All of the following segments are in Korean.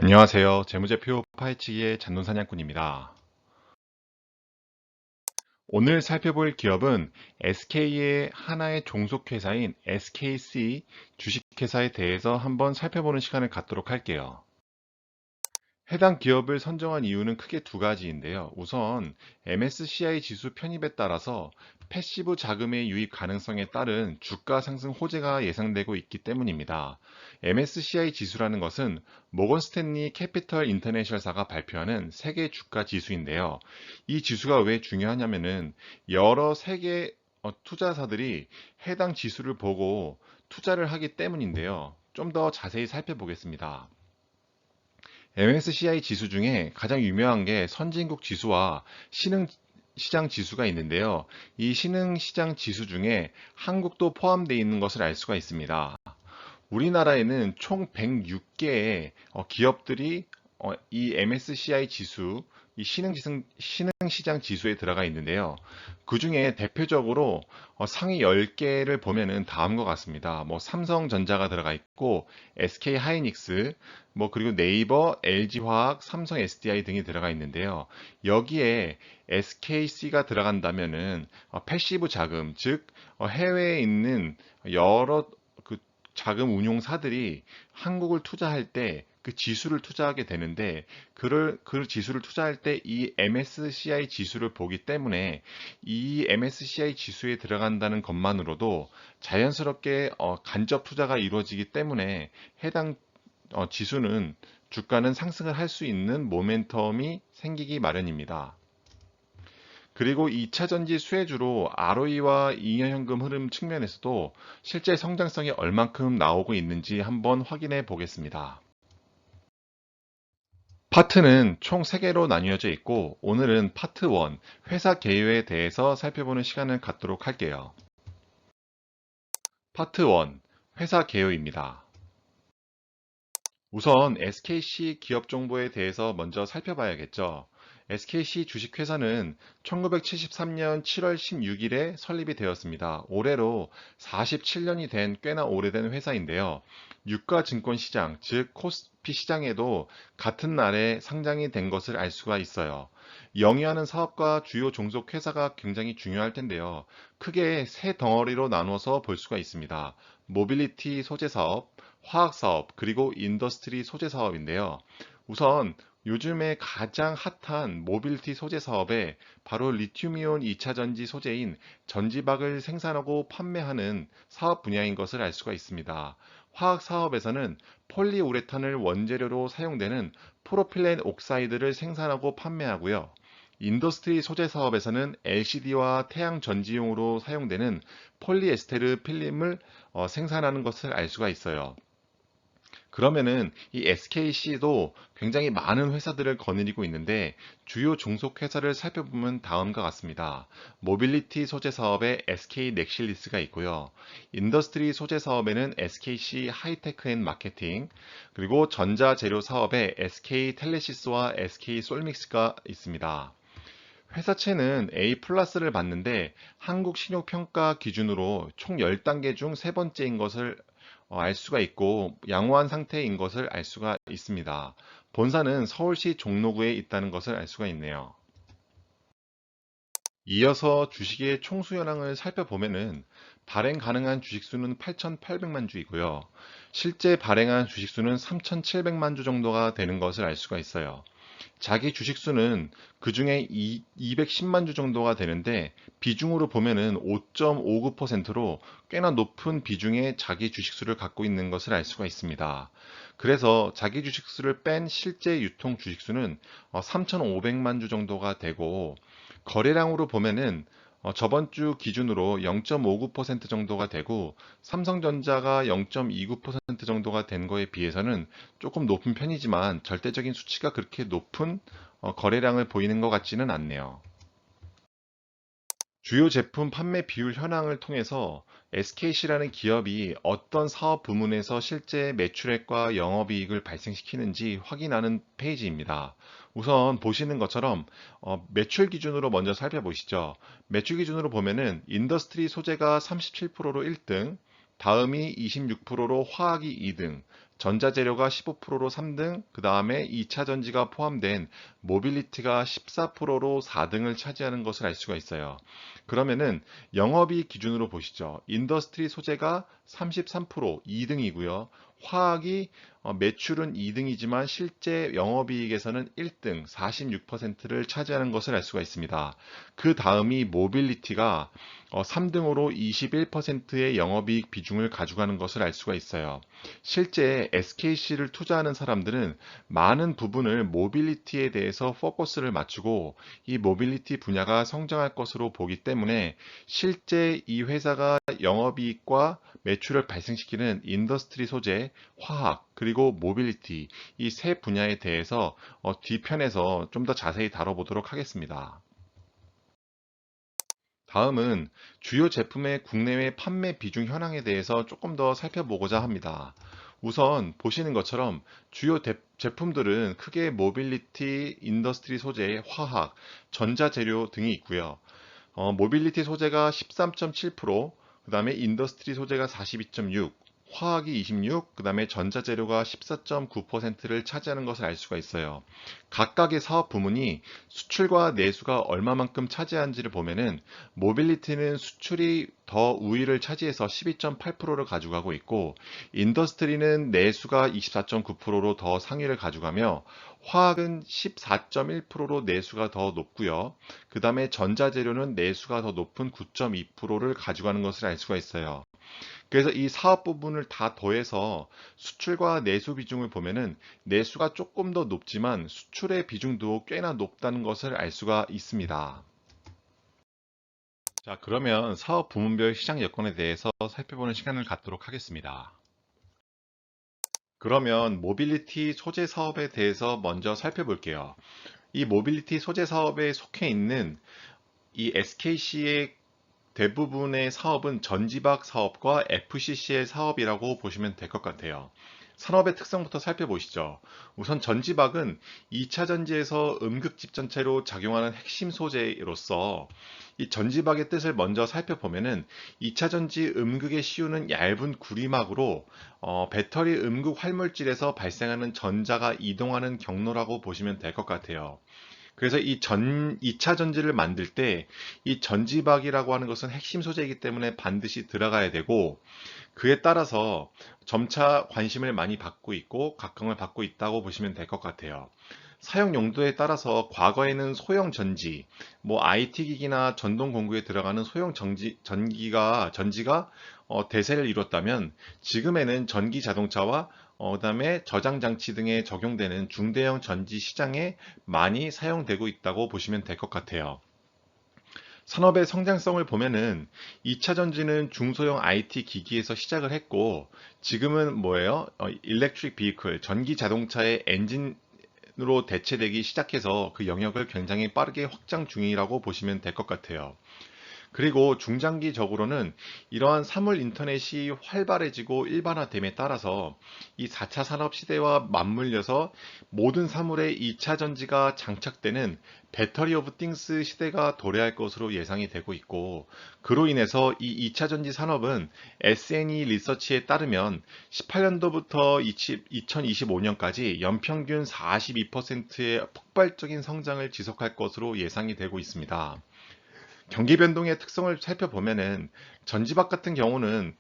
안녕하세요. 재무제표 파헤치기의 잔돈사냥꾼입니다. 오늘 살펴볼 기업은 SK의 하나의 종속회사인 SKC 주식회사에 대해서 한번 살펴보는 시간을 갖도록 할게요. 해당 기업을 선정한 이유는 크게 두 가지인데요. 우선 MSCI 지수 편입에 따라서 패시브 자금의 유입 가능성에 따른 주가 상승 호재가 예상되고 있기 때문입니다. MSCI 지수라는 것은 모건 스탠리 캐피털 인터내셔널사가 발표하는 세계 주가 지수인데요. 이 지수가 왜 중요하냐면은 여러 세계 투자사들이 해당 지수를 보고 투자를 하기 때문인데요. 좀 더 자세히 살펴보겠습니다. MSCI 지수 중에 가장 유명한 게 선진국 지수와 신흥시장 지수가 있는데요. 이 신흥시장 지수 중에 한국도 포함되어 있는 것을 알 수가 있습니다. 우리나라에는 총 106개의 기업들이 이 MSCI 지수, 이 신흥시장 지수에 들어가 있는데요. 그 중에 대표적으로 상위 10개를 보면은 다음과 같습니다. 뭐 삼성전자가 들어가 있고, SK 하이닉스, 뭐 그리고 네이버, LG화학, 삼성 SDI 등이 들어가 있는데요. 여기에 SKC가 들어간다면은 패시브 자금, 즉 해외에 있는 여러 그 자금 운용사들이 한국을 투자할 때 그 지수를 투자하게 되는데 그 지수를 투자할 때 이 MSCI 지수를 보기 때문에 이 MSCI 지수에 들어간다는 것만으로도 자연스럽게 간접 투자가 이루어지기 때문에 해당 지수는 주가는 상승을 할 수 있는 모멘텀이 생기기 마련입니다. 그리고 2차 전지 수혜주로 ROE와 잉여현금 흐름 측면에서도 실제 성장성이 얼만큼 나오고 있는지 한번 확인해 보겠습니다. 파트는 총 3개로 나뉘어져 있고 오늘은 파트 1, 회사 개요에 대해서 살펴보는 시간을 갖도록 할게요. 파트 1, 회사 개요입니다. 우선 SKC 기업 정보에 대해서 먼저 살펴봐야겠죠. SKC 주식회사는 1973년 7월 16일에 설립이 되었습니다. 올해로 47년이 된 꽤나 오래된 회사인데요. 유가증권시장, 즉 코스피 시장에도 같은 날에 상장이 된 것을 알 수가 있어요. 영위하는 사업과 주요 종속 회사가 굉장히 중요할 텐데요. 크게 세 덩어리로 나누어서 볼 수가 있습니다. 모빌리티 소재 사업, 화학 사업, 그리고 인더스트리 소재 사업인데요. 우선 요즘에 가장 핫한 모빌리티 소재 사업에 바로 리튬이온 2차 전지 소재인 전지박을 생산하고 판매하는 사업 분야인 것을 알 수가 있습니다. 화학 사업에서는 폴리우레탄을 원재료로 사용되는 프로필렌 옥사이드를 생산하고 판매하고요. 인더스트리 소재 사업에서는 LCD와 태양 전지용으로 사용되는 폴리에스테르 필름을 생산하는 것을 알 수가 있어요. 그러면은 이 SKC도 굉장히 많은 회사들을 거느리고 있는데 주요 종속 회사를 살펴보면 다음과 같습니다. 모빌리티 소재 사업에 SK 넥실리스가 있고요. 인더스트리 소재 사업에는 SKC 하이테크 앤 마케팅, 그리고 전자재료 사업에 SK 텔레시스와 SK 솔믹스가 있습니다. 회사채는 A 플러스를 받는데 한국 신용평가 기준으로 총 10단계 중 세 번째인 것을 알 수가 있고 양호한 상태인 것을 알 수가 있습니다. 본사는 서울시 종로구에 있다는 것을 알 수가 있네요. 이어서 주식의 총수 현황을 살펴보면은 발행 가능한 주식수는 8,800만 주이고요. 실제 발행한 주식수는 3,700만 주 정도가 되는 것을 알 수가 있어요. 자기 주식수는 그 중에 210만 주 정도가 되는데 비중으로 보면은 5.59%로 꽤나 높은 비중의 자기 주식수를 갖고 있는 것을 알 수가 있습니다. 그래서 자기 주식수를 뺀 실제 유통 주식수는 3,500만 주 정도가 되고 거래량으로 보면은 저번 주 기준으로 0.59% 정도가 되고 삼성전자가 0.29% 정도가 된 거에 비해서는 조금 높은 편이지만 절대적인 수치가 그렇게 높은 거래량을 보이는 것 같지는 않네요. 주요 제품 판매 비율 현황을 통해서 SKC라는 기업이 어떤 사업 부문에서 실제 매출액과 영업이익을 발생시키는지 확인하는 페이지입니다. 우선 보시는 것처럼 매출 기준으로 먼저 살펴보시죠. 매출 기준으로 보면은 인더스트리 소재가 37%로 1등, 다음이 26%로 화학이 2등, 전자재료가 15%로 3등, 그 다음에 2차 전지가 포함된 모빌리티가 14%로 4등을 차지하는 것을 알 수가 있어요. 그러면은 영업이익 기준으로 보시죠. 인더스트리 소재가 33% 2등이고요. 화학이 매출은 2등이지만 실제 영업이익에서는 1등 46%를 차지하는 것을 알 수가 있습니다. 그 다음이 모빌리티가 3등으로 21%의 영업이익 비중을 가져가는 것을 알 수가 있어요. 실제 SKC를 투자하는 사람들은 많은 부분을 모빌리티에 대해서 포커스를 맞추고 이 모빌리티 분야가 성장할 것으로 보기 때문에 실제 이 회사가 영업이익과 매출을 발생시키는 인더스트리 소재, 화학, 그리고 모빌리티 이 세 분야에 대해서 뒤편에서 좀 더 자세히 다뤄보도록 하겠습니다. 다음은 주요 제품의 국내외 판매 비중 현황에 대해서 조금 더 살펴보고자 합니다. 우선 보시는 것처럼 주요 제품들은 크게 모빌리티, 인더스트리 소재, 화학, 전자재료 등이 있고요. 모빌리티 소재가 13.7%, 그 다음에 인더스트리 소재가 42.6%, 화학이 26, 그 다음에 전자재료가 14.9%를 차지하는 것을 알 수가 있어요. 각각의 사업 부문이 수출과 내수가 얼마만큼 차지하는지를 보면은 모빌리티는 수출이 더 우위를 차지해서 12.8%를 가져가고 있고 인더스트리는 내수가 24.9%로 더 상위를 가져가며 화학은 14.1%로 내수가 더 높고요. 그 다음에 전자재료는 내수가 더 높은 9.2%를 가져가는 것을 알 수가 있어요. 그래서 이 사업 부분을 다 더해서 수출과 내수 비중을 보면은 내수가 조금 더 높지만 수출의 비중도 꽤나 높다는 것을 알 수가 있습니다. 자, 그러면 사업 부문별 시장 여건에 대해서 살펴보는 시간을 갖도록 하겠습니다. 그러면 모빌리티 소재 사업에 대해서 먼저 살펴볼게요. 이 모빌리티 소재 사업에 속해 있는 이 SKC의 대부분의 사업은 전지박 사업과 FCC의 사업이라고 보시면 될 것 같아요. 산업의 특성부터 살펴보시죠. 우선 전지박은 2차 전지에서 음극집전체로 작용하는 핵심 소재로서 이 전지박의 뜻을 먼저 살펴보면은 2차 전지 음극의 시유는 얇은 구리막으로 배터리 음극 활물질에서 발생하는 전자가 이동하는 경로라고 보시면 될 것 같아요. 그래서 2차 전지를 만들 때 이 전지박이라고 하는 것은 핵심 소재이기 때문에 반드시 들어가야 되고 그에 따라서 점차 관심을 많이 받고 있고 각광을 받고 있다고 보시면 될 것 같아요. 사용 용도에 따라서 과거에는 소형 전지, 뭐 IT 기기나 전동 공구에 들어가는 소형 전지가 대세를 이뤘다면 지금에는 전기 자동차와 그다음에 저장 장치 등에 적용되는 중대형 전지 시장에 많이 사용되고 있다고 보시면 될 것 같아요. 산업의 성장성을 보면은 2차 전지는 중소형 IT 기기에서 시작을 했고 지금은 뭐예요? 일렉트릭 비이클, 전기 자동차의 엔진으로 대체되기 시작해서 그 영역을 굉장히 빠르게 확장 중이라고 보시면 될 것 같아요. 그리고 중장기적으로는 이러한 사물 인터넷이 활발해지고 일반화됨에 따라서 이 4차 산업 시대와 맞물려서 모든 사물에 2차 전지가 장착되는 배터리 오브 띵스 시대가 도래할 것으로 예상이 되고 있고 그로 인해서 이 2차 전지 산업은 S&E 리서치에 따르면 18년도부터 2025년까지 연평균 42%의 폭발적인 성장을 지속할 것으로 예상이 되고 있습니다. 경기 변동의 특성을 살펴보면은 전지박 같은 경우는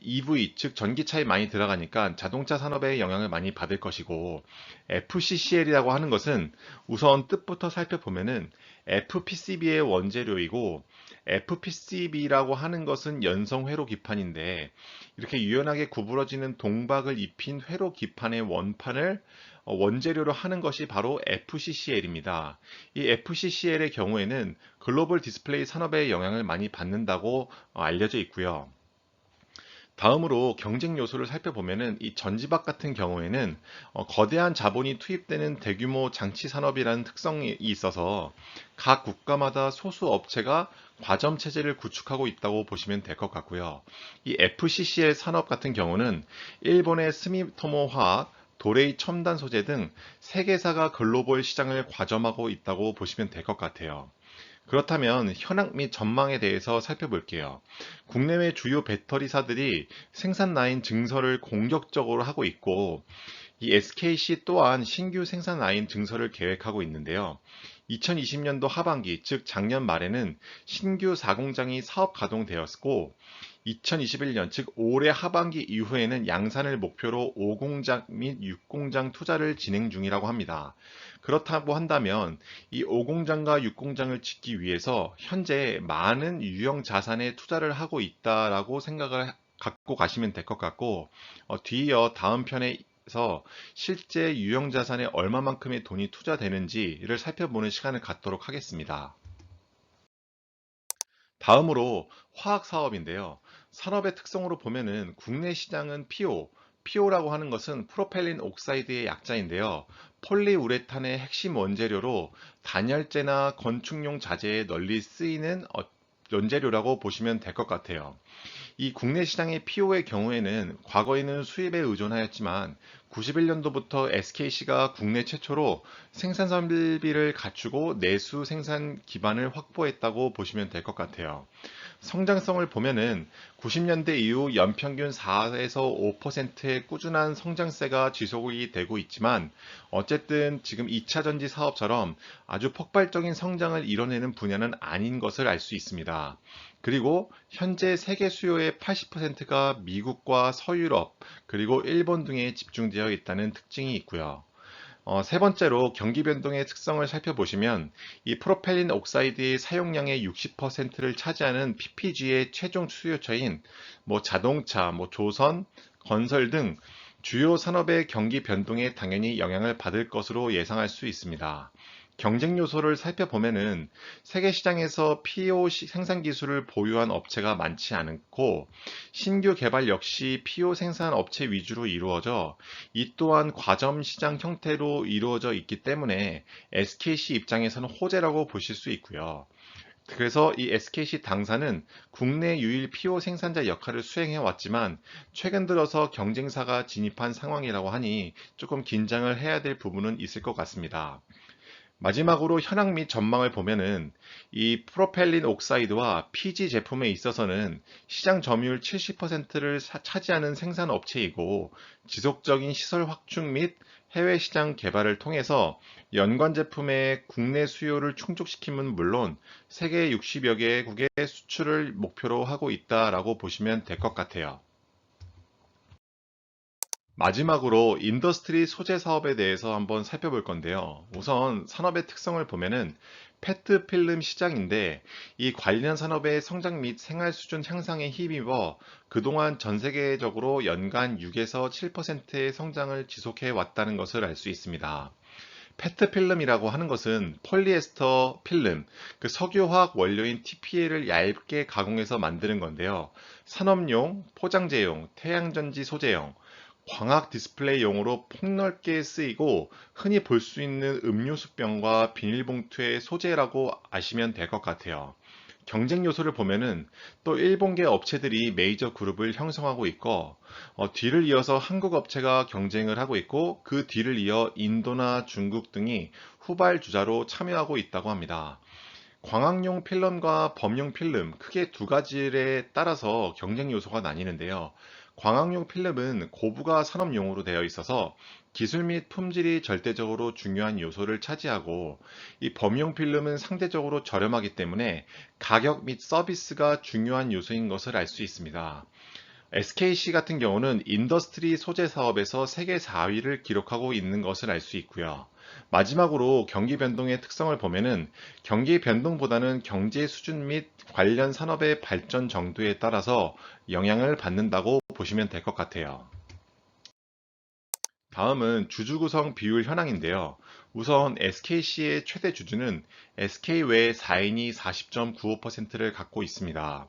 EV 즉 전기차에 많이 들어가니까 자동차 산업에 영향을 많이 받을 것이고 FCCL이라고 하는 것은 우선 뜻부터 살펴보면은 FPCB의 원재료이고 FPCB라고 하는 것은 연성 회로 기판인데 이렇게 유연하게 구부러지는 동박을 입힌 회로 기판의 원판을 원재료로 하는 것이 바로 FCCL입니다. 이 FCCL의 경우에는 글로벌 디스플레이 산업에 영향을 많이 받는다고 알려져 있고요. 다음으로 경쟁 요소를 살펴보면은 이 전지박 같은 경우에는 거대한 자본이 투입되는 대규모 장치 산업이라는 특성이 있어서 각 국가마다 소수 업체가 과점 체제를 구축하고 있다고 보시면 될 것 같고요. 이 FCCL 산업 같은 경우는 일본의 스미토모 화학, 도레이 첨단 소재 등 세계사가 글로벌 시장을 과점하고 있다고 보시면 될 것 같아요. 그렇다면 현황 및 전망에 대해서 살펴볼게요. 국내외 주요 배터리사들이 생산 라인 증설을 공격적으로 하고 있고, 이 SKC 또한 신규 생산 라인 증설을 계획하고 있는데요. 2020년도 하반기, 즉 작년 말에는 신규 4공장이 사업 가동되었고, 2021년, 즉 올해 하반기 이후에는 양산을 목표로 5공장 및 6공장 투자를 진행 중이라고 합니다. 그렇다고 한다면 이 5공장과 6공장을 짓기 위해서 현재 많은 유형 자산에 투자를 하고 있다라고 생각을 갖고 가시면 될 것 같고, 뒤이어 다음 편에서 실제 유형 자산에 얼마만큼의 돈이 투자되는지를 살펴보는 시간을 갖도록 하겠습니다. 다음으로 화학 사업인데요. 산업의 특성으로 보면은 국내 시장은 PO라고 하는 것은 프로펠린 옥사이드의 약자인데요. 폴리우레탄의 핵심 원재료로 단열재나 건축용 자재에 널리 쓰이는 원재료라고 보시면 될 것 같아요. 이 국내 시장의 PO의 경우에는 과거에는 수입에 의존하였지만 91년도부터 SKC가 국내 최초로 생산 설비를 갖추고 내수 생산 기반을 확보했다고 보시면 될 것 같아요. 성장성을 보면은 90년대 이후 연평균 4에서 5%의 꾸준한 성장세가 지속이 되고 있지만 어쨌든 지금 2차 전지 사업처럼 아주 폭발적인 성장을 이뤄내는 분야는 아닌 것을 알 수 있습니다. 그리고 현재 세계 수요의 80%가 미국과 서유럽, 그리고 일본 등에 집중되어 있다는 특징이 있고요. 세 번째로 경기 변동의 특성을 살펴보시면 이 프로펠린 옥사이드의 사용량의 60%를 차지하는 PPG의 최종 수요처인 자동차, 조선, 건설 등 주요 산업의 경기 변동에 당연히 영향을 받을 것으로 예상할 수 있습니다. 경쟁 요소를 살펴보면은 세계 시장에서 PO 생산 기술을 보유한 업체가 많지 않고 신규 개발 역시 PO 생산 업체 위주로 이루어져 이 또한 과점 시장 형태로 이루어져 있기 때문에 SKC 입장에서는 호재라고 보실 수 있고요. 그래서 이 SKC 당사는 국내 유일 PO 생산자 역할을 수행해 왔지만 최근 들어서 경쟁사가 진입한 상황이라고 하니 조금 긴장을 해야 될 부분은 있을 것 같습니다. 마지막으로 현황 및 전망을 보면은 이 프로펠린 옥사이드와 PG 제품에 있어서는 시장 점유율 70%를 차지하는 생산 업체이고 지속적인 시설 확충 및 해외 시장 개발을 통해서 연관 제품의 국내 수요를 충족시키면 물론 세계 60여 개국의 수출을 목표로 하고 있다라고 보시면 될 것 같아요. 마지막으로 인더스트리 소재 사업에 대해서 한번 살펴볼 건데요. 우선 산업의 특성을 보면은 페트 필름 시장인데 이 관련 산업의 성장 및 생활 수준 향상에 힘입어 그동안 전 세계적으로 연간 6에서 7%의 성장을 지속해 왔다는 것을 알 수 있습니다. 페트 필름이라고 하는 것은 폴리에스터 필름, 그 석유화학 원료인 TPA를 얇게 가공해서 만드는 건데요. 산업용, 포장재용, 태양전지 소재용, 광학 디스플레이용으로 폭넓게 쓰이고 흔히 볼 수 있는 음료수병과 비닐봉투의 소재라고 아시면 될 것 같아요. 경쟁 요소를 보면은 또 일본계 업체들이 메이저 그룹을 형성하고 있고 뒤를 이어서 한국 업체가 경쟁을 하고 있고 그 뒤를 이어 인도나 중국 등이 후발주자로 참여하고 있다고 합니다. 광학용 필름과 범용 필름 크게 두 가지에 따라서 경쟁 요소가 나뉘는데요. 광학용 필름은 고부가 산업용으로 되어 있어서 기술 및 품질이 절대적으로 중요한 요소를 차지하고 이 범용 필름은 상대적으로 저렴하기 때문에 가격 및 서비스가 중요한 요소인 것을 알 수 있습니다. SKC 같은 경우는 인더스트리 소재 사업에서 세계 4위를 기록하고 있는 것을 알 수 있고요. 마지막으로 경기 변동의 특성을 보면은 경기 변동보다는 경제 수준 및 관련 산업의 발전 정도에 따라서 영향을 받는다고 보시면 될 것 같아요. 다음은 주주 구성 비율 현황인데요. 우선 SKC의 최대 주주는 SK 외 4인이 40.95%를 갖고 있습니다.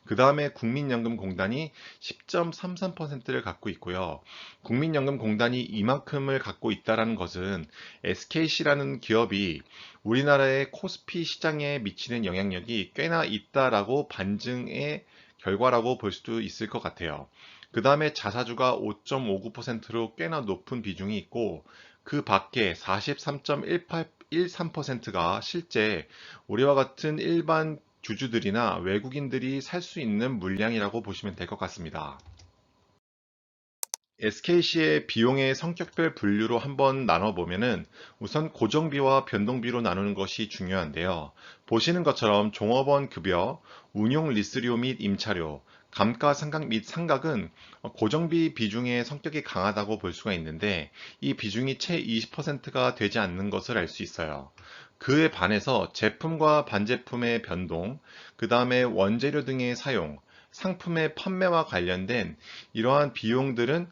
그 다음에 국민연금공단이 10.33%를 갖고 있고요. 국민연금공단이 이만큼을 갖고 있다는 것은 SKC라는 기업이 우리나라의 코스피 시장에 미치는 영향력이 꽤나 있다라고 반증의 결과라고 볼 수도 있을 것 같아요. 그 다음에 자사주가 5.59%로 꽤나 높은 비중이 있고, 그 밖에 43.13%가 실제 우리와 같은 일반 주주들이나 외국인들이 살 수 있는 물량이라고 보시면 될 것 같습니다. SKC의 비용의 성격별 분류로 한번 나눠보면은 우선 고정비와 변동비로 나누는 것이 중요한데요. 보시는 것처럼 종업원 급여, 운용 리스료 및 임차료, 감가상각 및 상각은 고정비 비중의 성격이 강하다고 볼 수가 있는데 이 비중이 채 20%가 되지 않는 것을 알 수 있어요. 그에 반해서 제품과 반제품의 변동, 그 다음에 원재료 등의 사용, 상품의 판매와 관련된 이러한 비용들은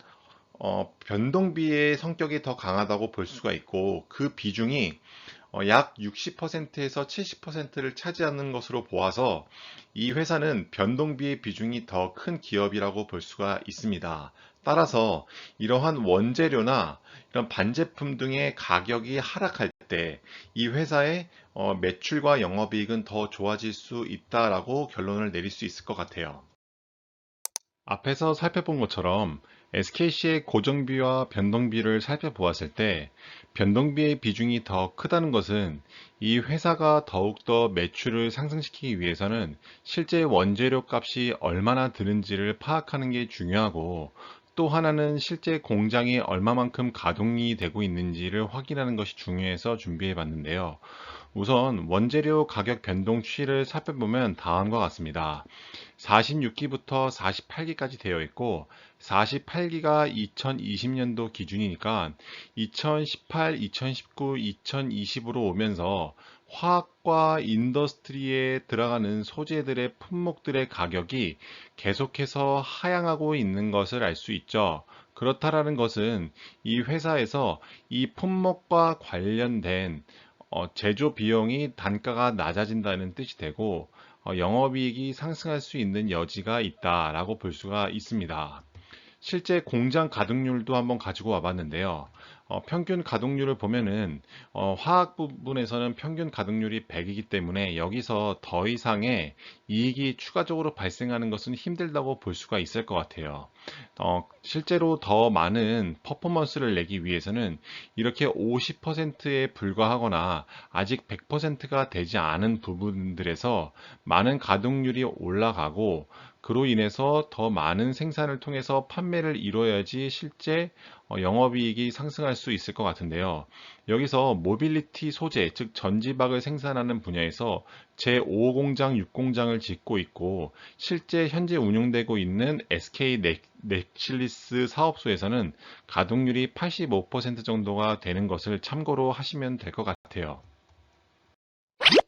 변동비의 성격이 더 강하다고 볼 수가 있고 그 비중이 약 60%에서 70%를 차지하는 것으로 보아서 이 회사는 변동비의 비중이 더 큰 기업이라고 볼 수가 있습니다. 따라서 이러한 원재료나 이런 반제품 등의 가격이 하락할 때 이 회사의 매출과 영업이익은 더 좋아질 수 있다라고 결론을 내릴 수 있을 것 같아요. 앞에서 살펴본 것처럼 SKC의 고정비와 변동비를 살펴보았을 때 변동비의 비중이 더 크다는 것은 이 회사가 더욱더 매출을 상승시키기 위해서는 실제 원재료 값이 얼마나 드는지를 파악하는 게 중요하고 또 하나는 실제 공장이 얼마만큼 가동이 되고 있는지를 확인하는 것이 중요해서 준비해 봤는데요. 우선 원재료 가격 변동 추이를 살펴보면 다음과 같습니다. 46기부터 48기까지 되어 있고 48기가 2020년도 기준이니까 2018, 2019, 2020으로 오면서 화학과 인더스트리에 들어가는 소재들의 품목들의 가격이 계속해서 하향하고 있는 것을 알 수 있죠. 그렇다라는 것은 이 회사에서 이 품목과 관련된 제조 비용이 단가가 낮아진다는 뜻이 되고 영업이익이 상승할 수 있는 여지가 있다라고 볼 수가 있습니다. 실제 공장 가동률도 한번 가지고 와봤는데요. 평균 가동률을 보면은 화학 부분에서는 평균 가동률이 100이기 때문에 여기서 더 이상의 이익이 추가적으로 발생하는 것은 힘들다고 볼 수가 있을 것 같아요. 실제로 더 많은 퍼포먼스를 내기 위해서는 이렇게 50%에 불과하거나 아직 100%가 되지 않은 부분들에서 많은 가동률이 올라가고 그로 인해서 더 많은 생산을 통해서 판매를 이뤄야지 실제 영업이익이 상승할 수 있을 것 같은데요. 여기서 모빌리티 소재, 즉 전지박을 생산하는 분야에서 제5공장, 6공장을 짓고 있고 실제 현재 운영되고 있는 SK 넥실리스 사업소에서는 가동률이 85% 정도가 되는 것을 참고로 하시면 될 것 같아요.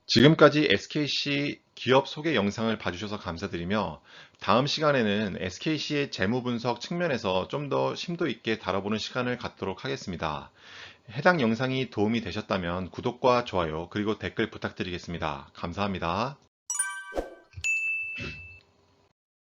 지금까지 SKC 기업 소개 영상을 봐주셔서 감사드리며 다음 시간에는 SKC의 재무 분석 측면에서 좀 더 심도 있게 다뤄보는 시간을 갖도록 하겠습니다. 해당 영상이 도움이 되셨다면 구독과 좋아요 그리고 댓글 부탁드리겠습니다. 감사합니다.